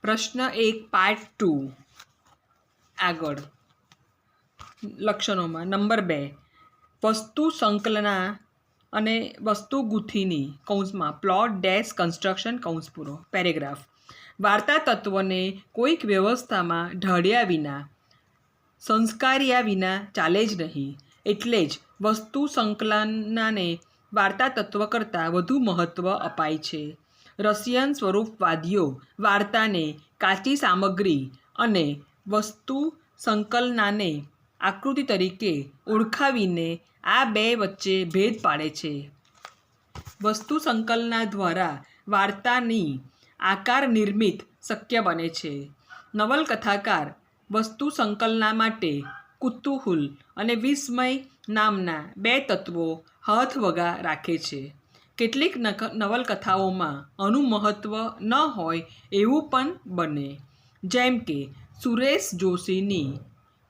પ્રશ્ન 1 પાર્ટ 2 આગળ લક્ષણોમાં નંબર 2 વસ્તુ સંકલના અને વસ્તુ ગુથીની કૌંસમાં પ્લોટ ડેશ કન્સ્ટ્રક્શન કૌંસ પૂરો પેરેગ્રાફ વાર્તા તત્વને કોઈક વ્યવસ્થામાં ઢાળ્યા વિના સંસ્કાર્યા વિના ચાલે જ નહીં. એટલે જ વસ્તુ સંકલનાને વાર્તા તત્વ કરતાં વધુ મહત્ત્વ અપાય છે. રશિયન સ્વરૂપવાદીઓ વાર્તાને કાચી સામગ્રી અને વસ્તુ સંકલનાને આકૃતિ તરીકે ઓળખાવીને આ બે વચ્ચે ભેદ પાડે છે. વસ્તુ સંકલના દ્વારા વાર્તાની આકાર નિર્મિત શક્ય બને છે. નવલકથાકાર વસ્તુ સંકલના માટે કુતૂહલ અને વિસ્મય નામના બે તત્વો હાથવગા રાખે છે. કેટલીક નવલકથાઓમાં આનું મહત્ત્વ ન હોય એવું પણ બને, જેમ કે સુરેશ જોશીની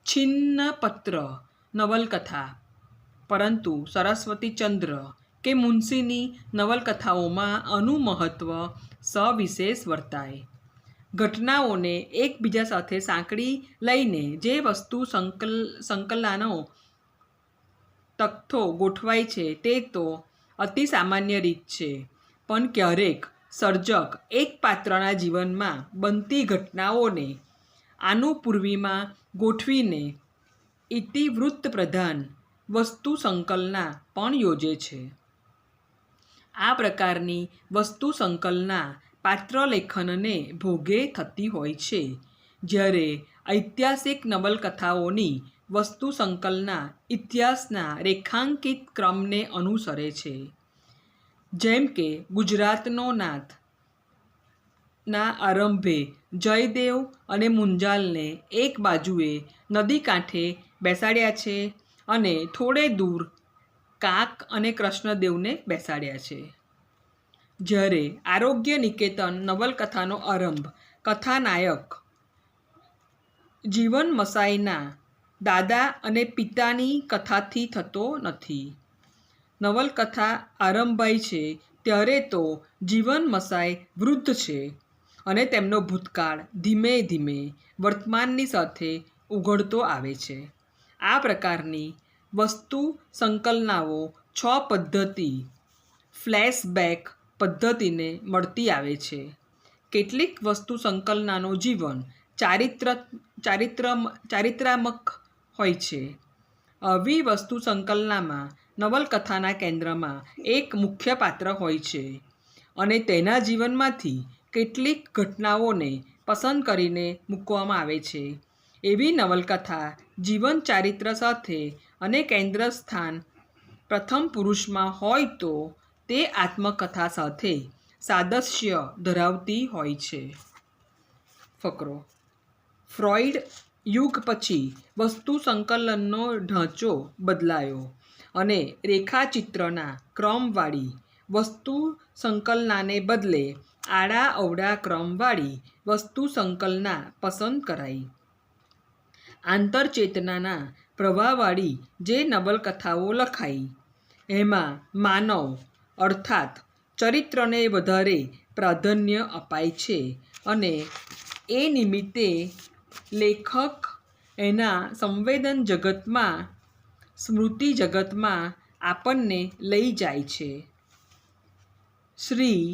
છિન્નપત્ર નવલકથા, પરંતુ સરસ્વતીચંદ્ર કે મુનશીની નવલકથાઓમાં આનું મહત્ત્વ સવિશેષ વર્તાય. ઘટનાઓને એકબીજા સાથે સાંકળી લઈને જે વસ્તુ સંકલનનો તખ્તો ગોઠવાય છે તે તો અતિ સામાન્ય રીત છે, પણ ક્યારેક સર્જક એક પાત્રના જીવનમાં બનતી ઘટનાઓને આનુપૂર્વીમાં ગોઠવીને ઇતિવૃત્ત પ્રધાન વસ્તુ સંકલના પણ યોજે છે. આ પ્રકારની વસ્તુ સંકલના પાત્રલેખનને ભોગે થતી હોય છે, જ્યારે ઐતિહાસિક નવલકથાઓની વસ્તુ સંકલના ઇતિહાસના રેખાંકિત ક્રમને અનુસરે છે. જેમ કે ગુજરાતનો નાથ ના આરંભે જયદેવ અને મુંજાલને એક બાજુએ નદી કાંઠે બેસાડ્યા છે અને થોડે દૂર કાક અને કૃષ્ણદેવને બેસાડ્યા છે. જ્યારે આરોગ્ય નિકેતન નવલકથાનો આરંભ કથાનાયક જીવન મસાઈના દાદા અને પિતાની કથાથી થતો નથી. નવલકથા આરંભાય છે ત્યારે તો જીવન મસાઈ વૃદ્ધ છે અને તેમનો ભૂતકાળ ધીમે ધીમે વર્તમાનની સાથે ઉઘડતો આવે છે. આ પ્રકારની વસ્તુ સંકલનાઓ 6 પદ્ધતિ ફ્લેશબેક પદ્ધતિને મળતી આવે છે. કેટલીક વસ્તુ સંકલનાનો જીવન ચારિત્રાત્મક હોય છે. આવી વસ્તુ સંકલનામાં નવલકથાના કેન્દ્રમાં એક મુખ્ય પાત્ર હોય છે અને તેના જીવનમાંથી કેટલીક ઘટનાઓને પસંદ કરીને મૂકવામાં આવે છે. એવી નવલકથા જીવન ચારિત્ર સાથે અને કેન્દ્ર સ્થાન પ્રથમ પુરુષમાં હોય તો તે આત્મકથા સાથે સાદૃશ્ય ધરાવતી હોય છે. ફકરો ફ્રોઈડ યુગ પછી વસ્તુ સંકલનનો ઢાંચો બદલાયો અને રેખાચિત્રના ક્રમવાળી વસ્તુ સંકલનાને બદલે આડા અવળા ક્રમવાળી વસ્તુ સંકલના પસંદ કરાઈ. આંતરચેતનાના પ્રવાહવાળી જે નવલકથાઓ લખાઈ, એમાં માનવ અર્થાત ચરિત્રને વધારે પ્રાધાન્ય અપાય છે અને એ નિમિત્તે લેખક એના સંવેદન જગતમાં, સ્મૃતિ જગતમાં આપણને લઈ જાય છે. શ્રી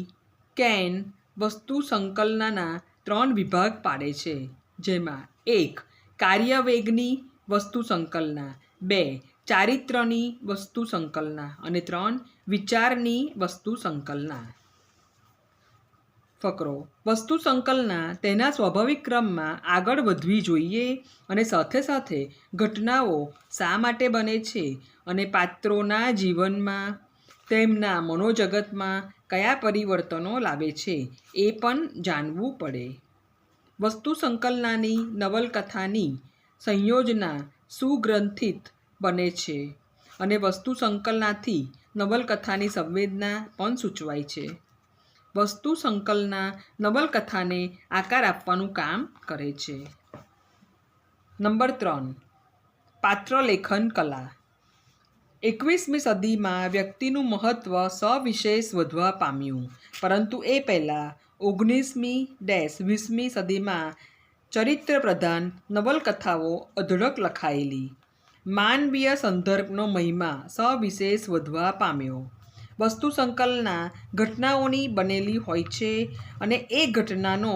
કેન વસ્તુ સંકલનના 3 વિભાગ પાડે છે, જેમાં 1 કાર્યવેગની વસ્તુ સંકલના, 2 ચારિત્રની વસ્તુ સંકલના અને 3 વિચારની વસ્તુ સંકલના. ફકરો વસ્તુ સંકલના તેના સ્વાભાવિક ક્રમમાં આગળ વધવી જોઈએ અને સાથે સાથે ઘટનાઓ શા માટે બને છે અને પાત્રોના જીવનમાં, તેમના મનોજગતમાં કયા પરિવર્તનો લાવે છે એ પણ જાણવું પડે. વસ્તુ સંકલનાની નવલકથાની સંયોજના સુગ્રંથિત બને છે અને વસ્તુ સંકલનાથી નવલકથાની સંવેદના પણ સૂચવાય છે. વસ્તુ સંકલના નવલકથાને આકાર આપવાનું કામ કરે છે. નંબર 3 પાત્રલેખન કલા. 21મી સદીમાં વ્યક્તિનું મહત્ત્વ સવિશેષ વધવા પામ્યું, પરંતુ એ પહેલાં 19મી-20મી સદીમાં ચરિત્ર પ્રધાન નવલકથાઓ અઢળક લખાયેલી. માનવીય સંદર્ભનો મહિમા સવિશેષ વધવા પામ્યો. વસ્તુ સંકલના ઘટનાઓની બનેલી હોય છે અને એ ઘટનાનો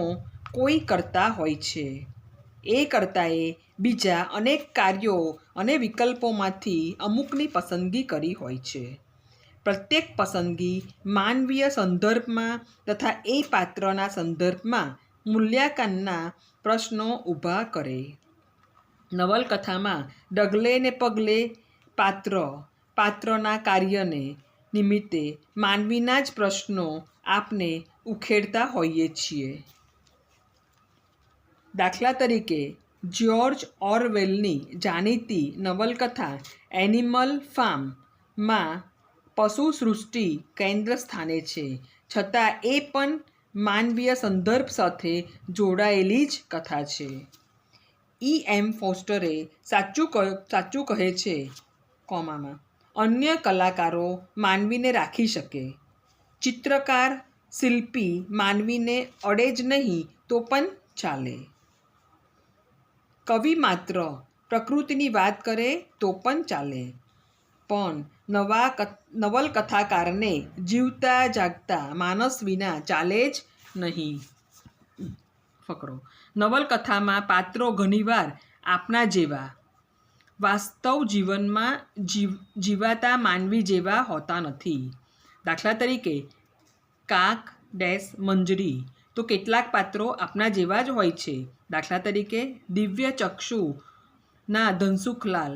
કોઈ કર્તા હોય છે. એ કર્તાએ બીજા અનેક કાર્યો અને વિકલ્પોમાંથી અમુકની પસંદગી કરી હોય છે. પ્રત્યેક પસંદગી માનવીય સંદર્ભમાં તથા એ પાત્રના સંદર્ભમાં મૂલ્યાંકનના પ્રશ્નો ઊભા કરે. નવલકથામાં ડગલે ને પગલે પાત્રના કાર્યને નિમિત્તે માનવીના જ પ્રશ્નો આપને ઉખેડતા હોઈએ છીએ. દાખલા તરીકે જ્યોર્જ ઓરવેલની જાણીતી નવલકથા એનિમલ ફાર્મમાં પશુસૃષ્ટિ કેન્દ્ર સ્થાને છે, છતાં એ પણ માનવીય સંદર્ભ સાથે જોડાયેલી જ કથા છે. E.M. ફોસ્ટરે સાચું કહે છે, કોમામાં, અન્ય કલાકારો માનવીને રાખી શકે, ચિત્રકાર શિલ્પી માનવીને અડે જ નહીં તો પણ ચાલે, કવિ માત્ર પ્રકૃતિની વાત કરે તો પણ ચાલે, પણ નવલકથાકારને જીવતા જાગતા માણસ વિના ચાલે જ નહીં. ફકરો. નવલકથામાં પાત્રો ઘણીવાર આપણા જેવા વાસ્તવ જીવનમાં જીવાતા માનવી જેવા હોતા નથી. દાખલા તરીકે કાક મંજરી તો કેટલાક પાત્રો આપણા જેવા જ હોય છે. દાખલા તરીકે દિવ્ય ચક્ષુના ધનસુખલાલ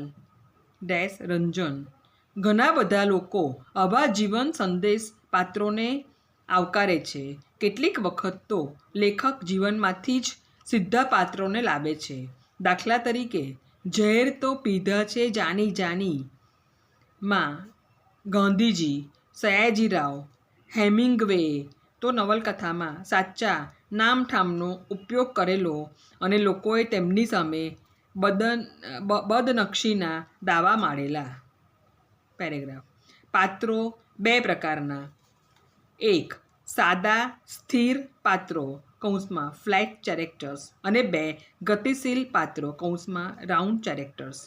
રંજન. ઘણા બધા લોકો આવા જીવન સંદેશ પાત્રોને આવકારે છે. કેટલીક વખત તો લેખક જીવનમાંથી જ સીધા પાત્રોને લાવે છે. દાખલા તરીકે ઝેર તો પીધા છે જાની જાની માં ગાંધીજી, સયાજીરાવ, હેમિંગવેએ તો નવલકથામાં સાચા નામઠામનો ઉપયોગ કરેલો અને લોકોએ તેમની સામે બદનક્ષીના દાવા માંડેલા. પેરેગ્રાફ. પાત્રો બે પ્રકારના. 1. સાદા સ્થિર પાત્રો કૌંસમાં ફ્લેટ કેરેક્ટર્સ અને 2. ગતિશીલ પાત્રો કૌંસમાં રાઉન્ડ કેરેક્ટર્સ.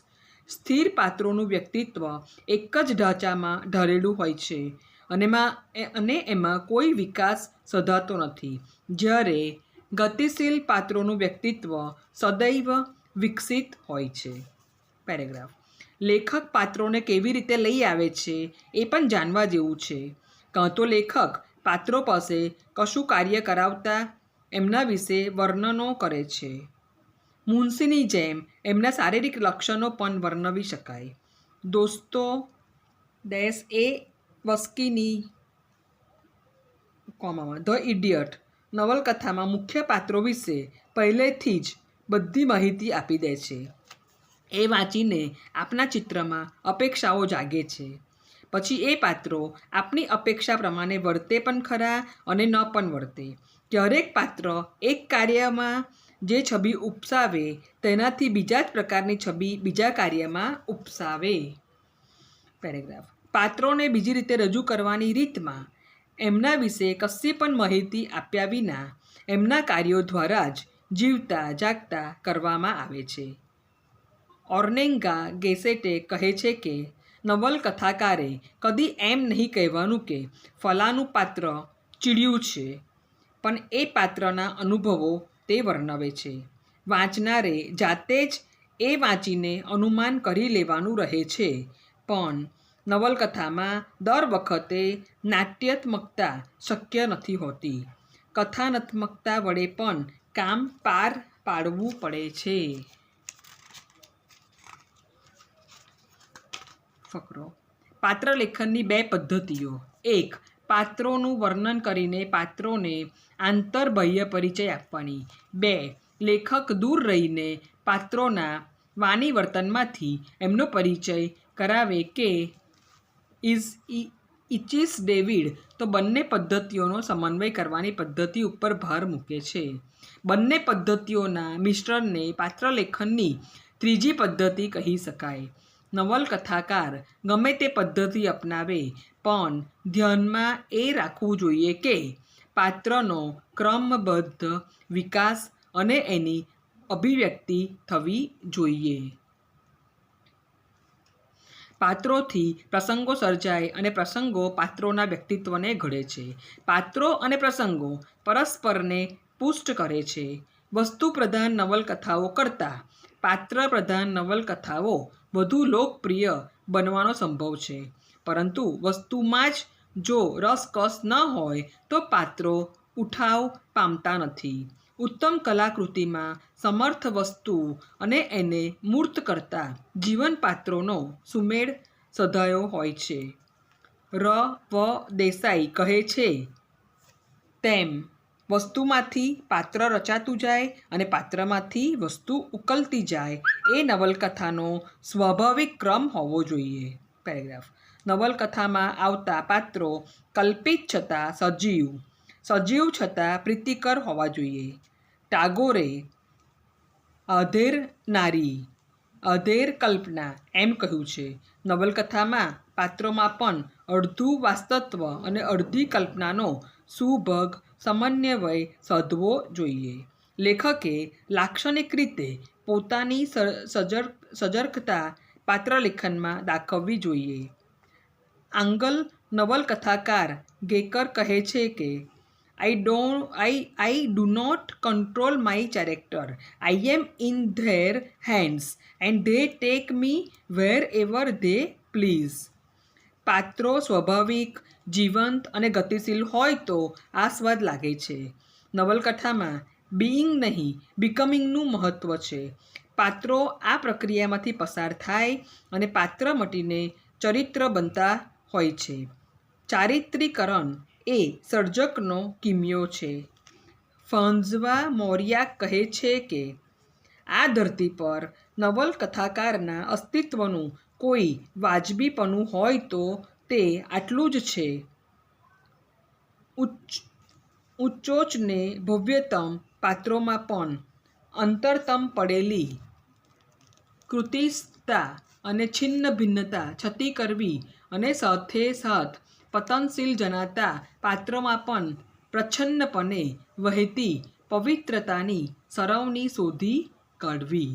સ્થિર પાત્રોનું વ્યક્તિત્વ એક જ ઢાંચામાં ઢળેલું હોય છે અને એમાં કોઈ વિકાસ સધાતો નથી, જ્યારે ગતિશીલ પાત્રોનું વ્યક્તિત્વ સદૈવ વિકસિત હોય છે. પેરેગ્રાફ. લેખક પાત્રોને કેવી રીતે લઈ આવે છે એ પણ જાણવા જેવું છે. કાં તો લેખક પાત્રો પાસે કશું કાર્ય કરાવતા એમના વિશે વર્ણનો કરે છે. મુનશીની જેમ એમના શારીરિક લક્ષણો પણ વર્ણવી શકાય. દોસ્તો એ વસ્કીની ધ ઇડિયટ નવલકથામાં મુખ્ય પાત્રો વિશે પહેલેથી જ બધી માહિતી આપી દે છે. એ વાંચીને આપણા ચિત્રમાં અપેક્ષાઓ જાગે છે. પછી એ પાત્રો આપણી અપેક્ષા પ્રમાણે વર્તે પણ ખરા અને ન પણ વર્તે. ક્યારેક પાત્ર એક કાર્યમાં જે છબી ઉપસાવે તેનાથી બીજા જ પ્રકારની છબી બીજા કાર્યમાં ઉપસાવે. પેરેગ્રાફ. પાત્રોને બીજી રીતે રજૂ કરવાની રીતમાં એમના વિશે કશી પણ માહિતી આપ્યા વિના એમના કાર્યો દ્વારા જ જીવતા જાગતા કરવામાં આવે છે. ઓર્નેગા ગેસેટે કહે છે કે નવલકથાકારે કદી એમ નહીં કહેવાનું કે ફલાણું પાત્ર ચીડિયું છે, પણ એ પાત્રના અનુભવો તે વર્ણવે છે. વાંચનારે જાતે જ એ વાંચીને અનુમાન કરી લેવાનું રહે છે, પણ નવલકથામાં દર વખતે નાટ્યાત્મકતા શક્ય નથી હોતી. કથાનાત્મકતા વડે પણ કામ પાર પાડવું પડે છે. ફકરો. પાત્ર લેખનની બે પદ્ધતિઓ. 1. પાત્રોનું વર્ણન કરીને પાત્રોને આંતરબાહ્ય પરિચય આપવાની. 2. લેખક દૂર રહીને પાત્રોના વાણી વર્તનમાંથી એમનો પરિચય કરાવે કે ઇચિસ ડેવિડ તો બંને પદ્ધતિઓનો સમન્વય કરવાની પદ્ધતિ ઉપર ભાર મૂકે છે. બંને પદ્ધતિઓના મિશ્રણને પાત્રલેખનની ત્રીજી પદ્ધતિ કહી શકાય. નવલકથાકાર ગમે તે પદ્ધતિ અપનાવે પણ ધ્યાનમાં એ રાખવું જોઈએ કે પાત્રનો ક્રમબદ્ધ વિકાસ અને એની અભિવ્યક્તિ થવી જોઈએ. પાત્રોથી પ્રસંગો સર્જાય અને પ્રસંગો પાત્રોના વ્યક્તિત્વને ઘડે છે. પાત્રો અને પ્રસંગો પરસ્પરને પુષ્ટ કરે છે. વસ્તુ પ્રધાન નવલકથાઓ કરતાં પાત્ર પ્રધાન નવલકથાઓ વધુ લોકપ્રિય બનવાનો સંભવ છે. પરંતુ વસ્તુમાં જ જો રસકસ ન હોય તો પાત્રો ઉઠાવ પામતા નથી. ઉત્તમ કલાકૃતિમાં સમર્થ વસ્તુ અને એને મૂર્ત કરતા જીવન પાત્રોનો સુમેળ સધાયો હોય છે. વ. દેસાઈ કહે છે તેમ વસ્તુમાંથી પાત્ર રચાતું જાય અને પાત્રમાંથી વસ્તુ ઉકલતી જાય એ નવલકથાનો સ્વાભાવિક ક્રમ હોવો જોઈએ. પેરેગ્રાફ. નવલકથામાં આવતા પાત્રો કલ્પિત છતાં સજીવ, સજીવ છતાં પ્રીતિકર હોવા જોઈએ. ટાગોરે અધેર નારી, અધેર કલ્પના એમ કહ્યું છે. નવલકથામાં પાત્રોમાં પણ અડધું વાસ્તવ અને અડધી કલ્પનાનો સુભગ સમન્વય સાધવો જોઈએ. લેખકે લાક્ષણિક રીતે પોતાની સજર્કતા પાત્રલેખનમાં દાખવવી જોઈએ. આંગલ નવલકથાકાર ગેકર કહે છે કે I do not control my character. I am in their hands and they take me wherever they please. પાત્રો સ્વાભાવિક, જીવંત અને ગતિશીલ હોય તો આસ્વાદ લાગે છે. નવલકથામાં બીઈંગ નહીં બીકમિંગનું મહત્ત્વ છે. પાત્રો આ પ્રક્રિયામાંથી પસાર થાય અને પાત્ર મટીને ચરિત્ર બનતા હોય છે. ચારિત્રીકરણ એ સર્જકનો કિમિયો છે. ફ્રાન્ઝવા મોરિયાક કહે છે કે આ ધરતી પર નવલકથાકારના અસ્તિત્વનું કોઈ વાજબીપણું હોય તો તે આટલું જ છે. ઉચ્ચોચ્ચને ભવ્યતમ પાત્રોમાં પણ અંતરતમ પડેલી કૃતિસ્થતા અને છિન્ન ભિન્નતા છતી કરવી અને સાથે સાથ પતનશીલ જણાતા પાત્રોમાં પણ પ્રચ્છન્નપણે વહેતી પવિત્રતાની સરવણી શોધી કાઢવી.